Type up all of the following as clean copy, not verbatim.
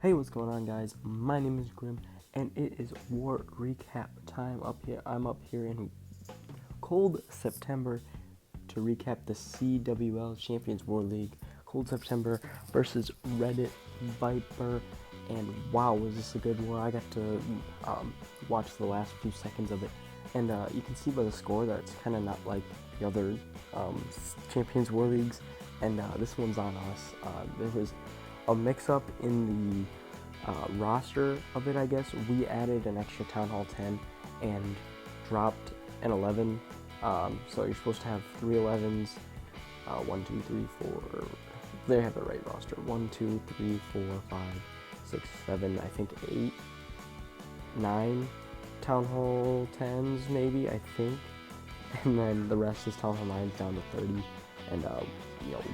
Hey, what's going on, guys? My name is Grim, and it is war recap time up here. I'm up here in cold September to recap the CWL Champions War League. Cold September versus Reddit Viper, and wow, was this a good war? I got to watch the last few seconds of it, and you can see by the score that it's kind of not like the other Champions War Leagues, and this one's on us. There was a mix-up in the roster of it, I guess. We added an extra Town Hall 10 and dropped an 11. So you're supposed to have 3 11s. 1, 2, 3, 4. They have the right roster. 1, 2, 3, 4, 5, 6, 7. I think 8, 9 Town Hall 10s, maybe. I think, and then the rest is Town Hall 9s down to 30. And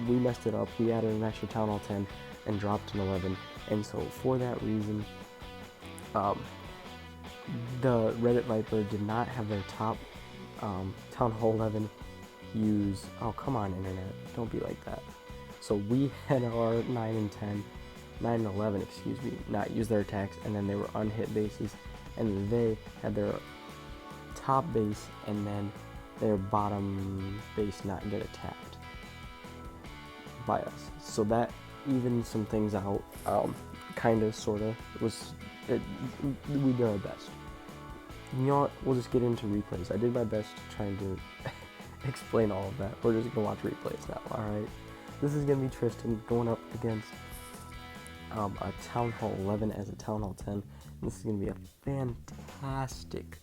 we messed it up. We added an extra Town Hall 10 and dropped an 11, and so for that reason, the Reddit Viper did not have their top Town Hall 11 use. Oh, come on, internet, don't be like that. So we had our 9 and 11, excuse me, not use their attacks, and then they were unhit bases, and they had their top base and then their bottom base not get attacked by us. So that even some things out, kinda, sorta, we did our best. You know what, we'll just get into replays. I did my best trying to explain all of that. We're just gonna watch replays now, alright? This is gonna be Tristan going up against a Town Hall 11 as a Town Hall 10. And this is gonna be a fantastic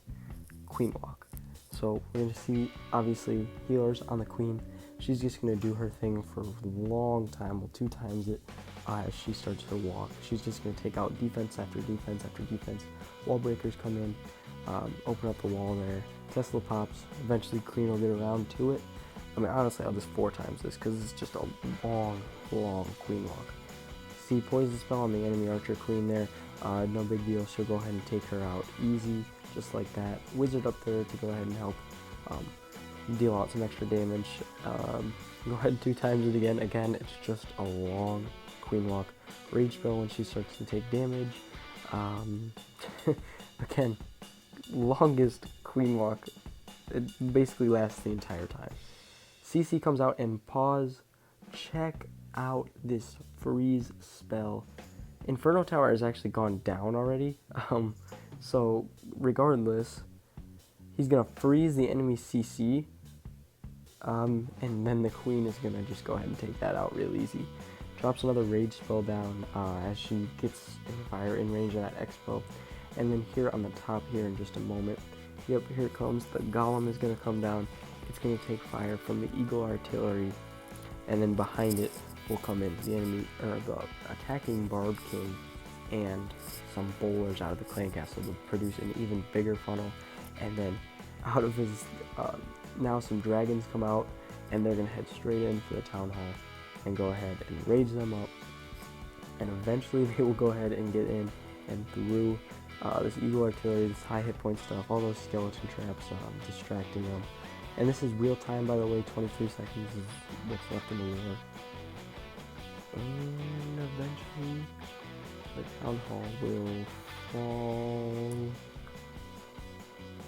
Queen Walk. So we're gonna see, obviously, healers on the Queen. She's just going to do her thing for a long time. We'll 2 times it as she starts her walk. She's just going to take out defense after defense after defense. Wall breakers come in, open up the wall there. Tesla pops. Eventually Queen will get around to it. I mean, honestly, I'll just 4 times this because it's just a long Queen walk. See, poison spell on the enemy archer Queen there. No big deal. She'll go ahead and take her out easy, just like that. Wizard up there to go ahead and help. Deal out some extra damage. Go ahead 2 times it again. Again, it's just a long Queen walk. Rage spell when she starts to take damage. Again, longest Queen walk. It basically lasts the entire time. CC comes out and pause. Check out this freeze spell. Inferno Tower has actually gone down already. So regardless, he's gonna freeze the enemy CC, and then the Queen is gonna just go ahead and take that out real easy. Drops another rage spell down as she gets in fire in range of that expo, and then here on the top here in just a moment, yep, here it comes. The Golem is gonna come down. It's gonna take fire from the Eagle Artillery, and then behind it will come in the enemy or the attacking Barb King and some bowlers out of the clan castle to produce an even bigger funnel, and then out of his, now some dragons come out, and they're going to head straight in for the Town Hall and go ahead and rage them up, and eventually they will go ahead and get in and through this Eagle Artillery, this high hit point stuff, all those skeleton traps, distracting them. And this is real time, by the way. 23 seconds is what's left in the war. And eventually the Town Hall will fall.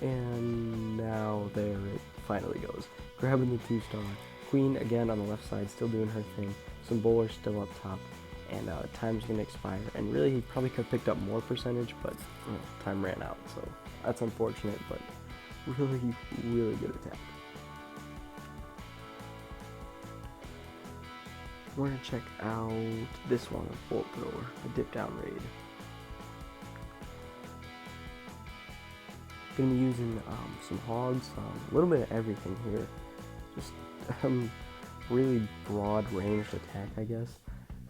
And now there it finally goes. Grabbing the 2-star. Queen again on the left side, still doing her thing. Some bowlers still up top. And time's going to expire. And really, he probably could have picked up more percentage, but time ran out. So that's unfortunate, but really good attack. We're going to check out this one, a bolt thrower, a dip down raid. Gonna be using some hogs, a little bit of everything here. Just really broad ranged attack, I guess.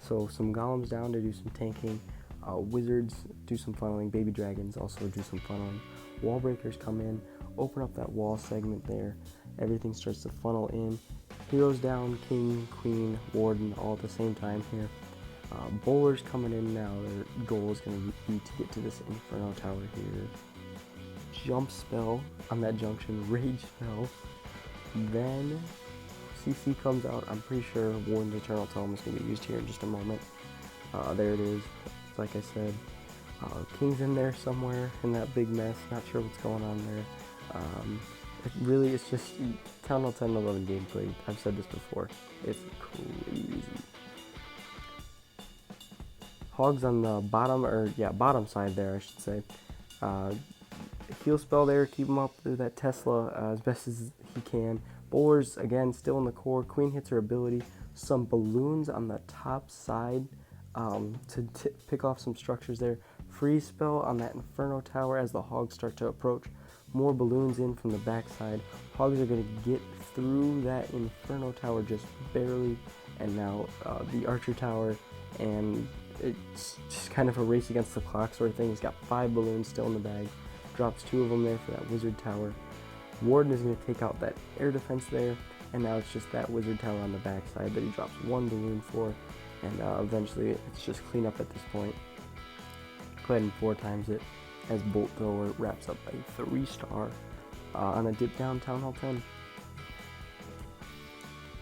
So some golems down to do some tanking. Wizards do some funneling. Baby dragons also do some funneling. Wall breakers come in, open up that wall segment there. Everything starts to funnel in. Heroes down, king, queen, warden, all at the same time here. Bowlers coming in now. Their goal is going to be to get to this Inferno Tower here. Jump spell on that junction, rage spell. Then CC comes out. I'm pretty sure Warden's Eternal Tome is going to be used here in just a moment. There it is. like I said. King's in there somewhere in that big mess. Not sure what's going on there. It's just Town Hall 10 and 11 gameplay. I've said this before. It's crazy. Hogs on the bottom side there, I should say. Heal spell there, keep him up through that Tesla as best as he can. Boars, again, still in the core. Queen hits her ability. Some balloons on the top side to pick off some structures there. Freeze spell on that Inferno Tower as the Hogs start to approach. More balloons in from the backside. Hogs are going to get through that Inferno Tower just barely. And now the Archer Tower, and it's just kind of a race against the clock sort of thing. He's got 5 balloons still in the bag. Drops 2 of them there for that Wizard Tower. Warden is going to take out that air defense there, and now it's just that Wizard Tower on the backside that he drops 1 balloon for, and eventually it's just clean up at this point. Go ahead and 4 times it as Bolt Thrower wraps up a 3-star on a dip down Town Hall 10.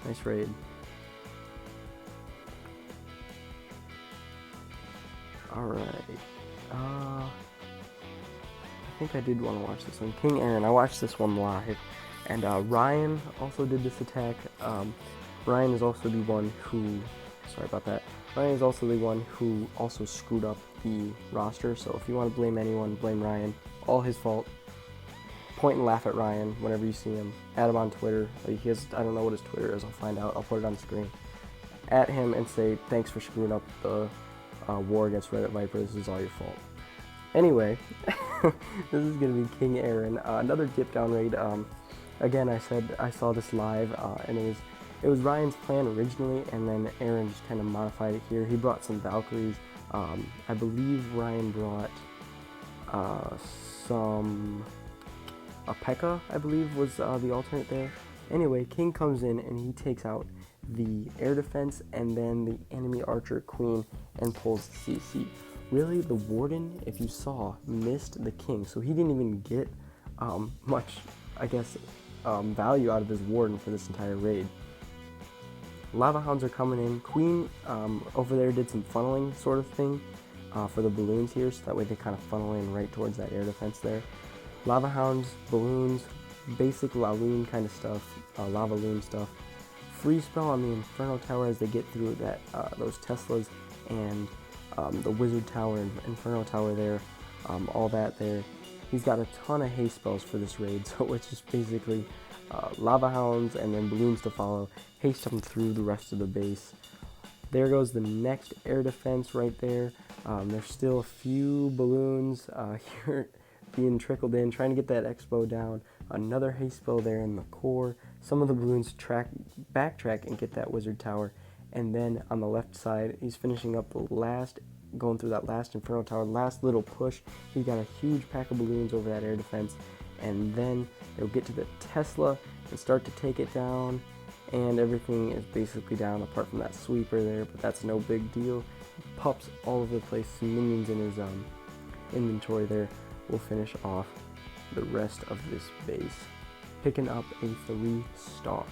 Nice raid. Alright. I think I did want to watch this one. King Aaron, I watched this one live. And Ryan also did this attack. Ryan is also the one who... Sorry about that. Ryan is also the one who also screwed up the roster. So if you want to blame anyone, blame Ryan. All his fault. Point and laugh at Ryan whenever you see him. Add him on Twitter. He has, I don't know what his Twitter is. I'll find out. I'll put it on the screen. At him and say, thanks for screwing up the war against Reddit Viper. This is all your fault. Anyway, this is going to be King Aaron. Another dip down raid. Again, I said I saw this live, and it was Ryan's plan originally, and then Aaron just kind of modified it here. He brought some Valkyries. I believe Ryan brought a P.E.K.K.A, I believe, was the alternate there. Anyway, King comes in and he takes out the air defense and then the enemy archer queen and pulls the CC. Really, the Warden, if you saw, missed the King, so he didn't even get much, I guess, value out of his Warden for this entire raid. Lava Hounds are coming in. Queen over there did some funneling sort of thing for the balloons here, so that way they kind of funnel in right towards that air defense there. Lava Hounds, balloons, basic Laloon kind of stuff, Lava Loon stuff. Free spell on the Inferno Tower as they get through that those Teslas and the Wizard Tower and Inferno Tower there, all that there. He's got a ton of haste spells for this raid, so it's just basically Lava Hounds and then balloons to follow, haste them through the rest of the base. There goes the next air defense right there. There's still a few balloons here being trickled in, trying to get that expo down. Another haste spell there in the core. Some of the balloons backtrack and get that Wizard Tower. And then on the left side, he's finishing up the last, going through that last Inferno Tower, last little push. He's got a huge pack of balloons over that air defense. And then they'll get to the Tesla and start to take it down. And everything is basically down apart from that sweeper there, but that's no big deal. He pops all over the place, some minions in his inventory there. We'll finish off the rest of this base, picking up a 3-star.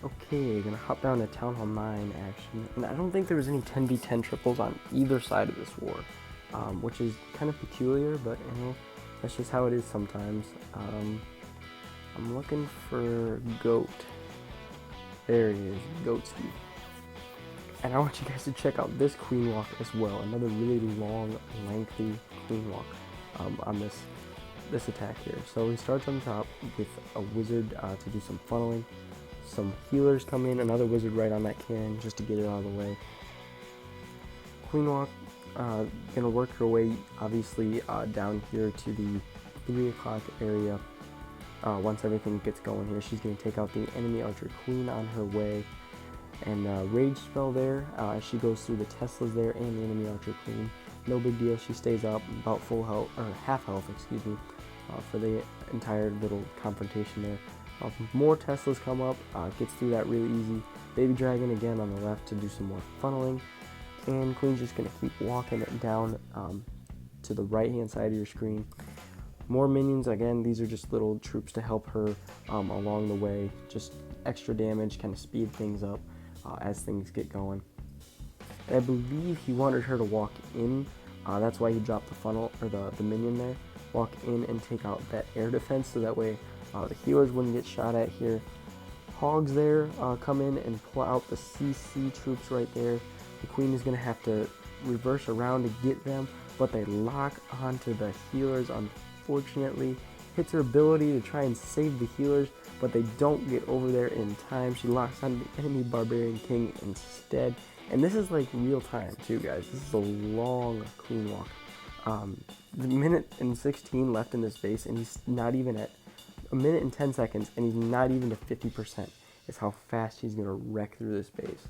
Okay, gonna hop down to Town Hall 9 action, and I don't think there was any 10v10 triples on either side of this war, which is kind of peculiar, but you know, that's just how it is sometimes. I'm looking for Goat. There he is, Goatsky. And I want you guys to check out this queen walk as well. Another really long, lengthy queen walk on this attack here. So he starts on top with a wizard to do some funneling. Some healers come in, another wizard right on that cannon just to get it out of the way. Queen walk, gonna work her way obviously down here to the 3 o'clock area. Once everything gets going here, she's gonna take out the enemy archer queen on her way. And rage spell there as she goes through the Teslas there and the enemy archer queen. No big deal, she stays up about full health, or half health, excuse me, for the entire little confrontation there. More Teslas come up, gets through that really easy. Baby Dragon again on the left to do some more funneling. And Queen's just going to keep walking it down to the right hand side of your screen. More minions, again, these are just little troops to help her along the way. Just extra damage, kind of speed things up. as things get going. And I believe he wanted her to walk in. That's why he dropped the funnel, or the minion there. Walk in and take out that air defense, so that way the healers wouldn't get shot at here. Hogs there come in and pull out the CC troops right there. The queen is going to have to reverse around to get them, but they lock onto the healers, unfortunately. Hits her ability to try and save the healers, but they don't get over there in time. She locks on the enemy Barbarian King instead. And this is like real time too, guys. This is a long queen walk. The minute and 16 left in this base, and he's not even at a minute and 10 seconds, and he's not even to 50%. Is how fast he's gonna wreck through this base.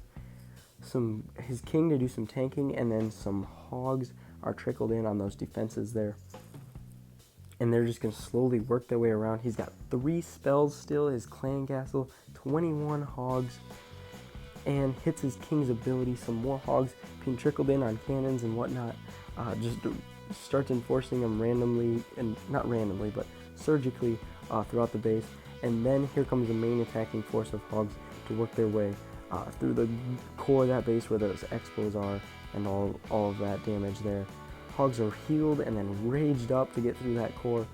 His king to do some tanking, and then some hogs are trickled in on those defenses there. And they're just going to slowly work their way around. He's got 3 spells still, his clan castle, 21 hogs, and hits his king's ability. Some more hogs being trickled in on cannons and whatnot. Just starts enforcing them randomly, and not randomly, but surgically throughout the base. And then here comes the main attacking force of hogs to work their way through the core of that base where those expos are, and all of that damage there. Hogs are healed and then raged up to get through that core.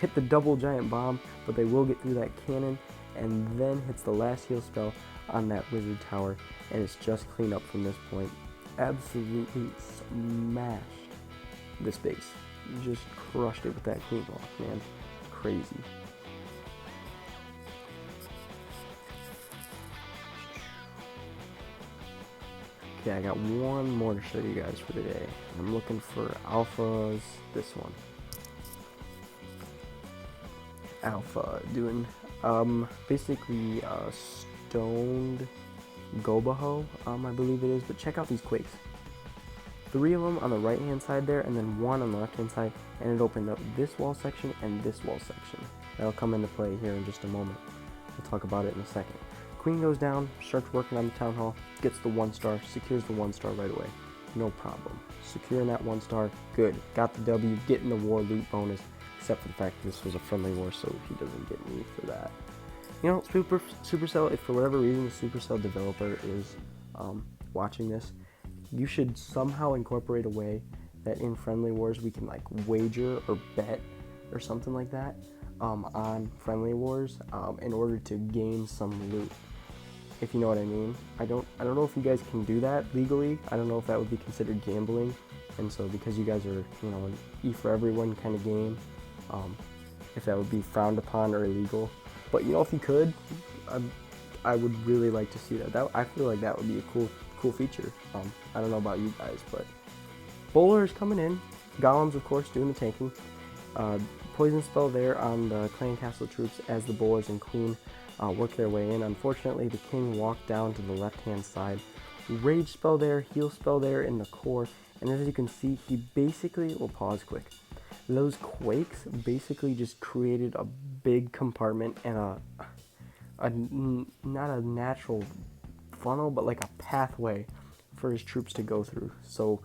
Hit the double giant bomb, but they will get through that cannon, and then hits the last heal spell on that wizard tower, and it's just clean up from this point. Absolutely smashed this base. Just crushed it with that queen walk, man. Crazy. Okay, I got one more to show you guys for today. I'm looking for alphas. This one. Alpha doing basically stoned Gobaho, I believe it is, but check out these quakes. 3 of them on the right hand side there, and then 1 on the left hand side, and it opened up this wall section and this wall section. That'll come into play here in just a moment. We'll talk about it in a second. Queen goes down, starts working on the town hall, gets the 1-star, secures the 1-star right away. No problem. Securing that 1-star, good. Got the W, getting the war loot bonus, except for the fact that this was a friendly war, so he doesn't get me for that. You know, Supercell, if for whatever reason the Supercell developer is watching this, you should somehow incorporate a way that in friendly wars we can like wager or bet or something like that on friendly wars in order to gain some loot. If you know what I mean. I don't know if you guys can do that legally. I don't know if that would be considered gambling, and so because you guys are, you know, an E for everyone kind of game, if that would be frowned upon or illegal. But you know, if you could, I would really like to see that. I feel like that would be a cool feature. I don't know about you guys, but bowlers coming in, golems of course doing the tanking. Poison spell there on the clan castle troops as the bowlers and queen work their way in. Unfortunately, the king walked down to the left hand side. Rage spell there, heal spell there in the core, and as you can see, he basically, we'll pause quick. Those quakes basically just created a big compartment and not a natural funnel, but like a pathway for his troops to go through. So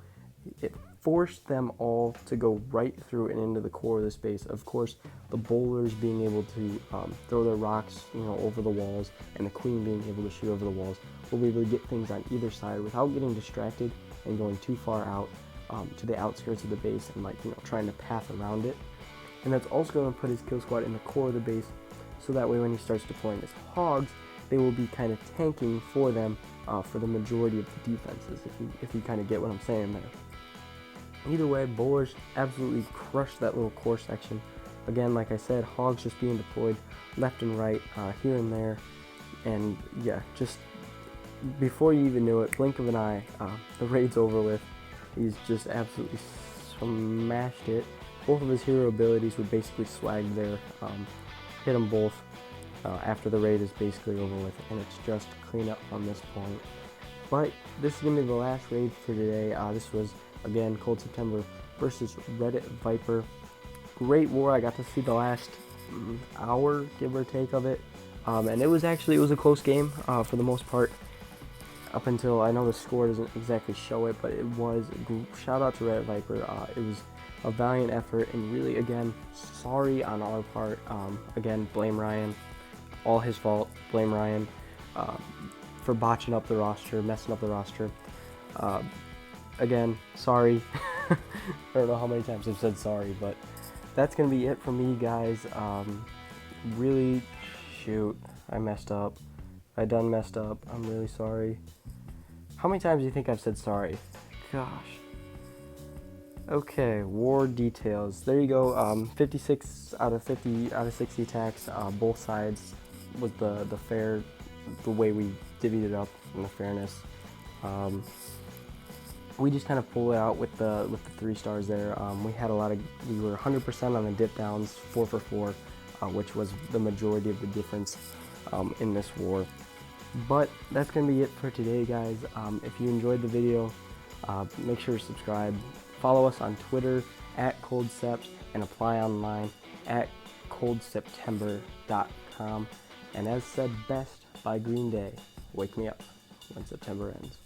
it forced them all to go right through and into the core of this base. Of course, the bowlers being able to throw their rocks, you know, over the walls, and the queen being able to shoot over the walls, will be able to get things on either side without getting distracted and going too far out to the outskirts of the base and, like, you know, trying to path around it. And that's also going to put his kill squad in the core of the base, so that way when he starts deploying his hogs, they will be kind of tanking for them for the majority of the defenses, if you kind of get what I'm saying there. Either way, bowlers absolutely crushed that little core section. Again, like I said, hogs just being deployed left and right, here and there. And yeah, just before you even knew it, blink of an eye, the raid's over with. He's just absolutely smashed it. Both of his hero abilities were basically swagged there. Hit them both after the raid is basically over with, and it's just clean up on this point. But this is going to be the last raid for today. This was, again, Cold September versus Reddit Viper. Great war. I got to see the last hour, give or take, of it. And it was a close game for the most part. Up until, I know the score doesn't exactly show it, but it was, shout out to Reddit Viper. It was a valiant effort, and really, again, sorry on our part. Again, blame Ryan. All his fault. Blame Ryan. for botching up the roster, messing up the roster. Again, sorry. I don't know how many times I've said sorry, but that's going to be it for me, guys. Really, shoot, I messed up. I done messed up. I'm really sorry. How many times do you think I've said sorry? Gosh. Okay, war details. There you go. 56 out of 50 out of 60 attacks. Both sides was the way we divvied it up and the fairness. We just kind of pull it out with the 3 stars there. We were 100% on the dip downs, 4 for 4, which was the majority of the difference in this war. But that's gonna be it for today, guys. If you enjoyed the video, make sure to subscribe. Follow us on Twitter @ColdSept and apply online at coldseptember.com. And as said best by Green Day, wake me up when September ends.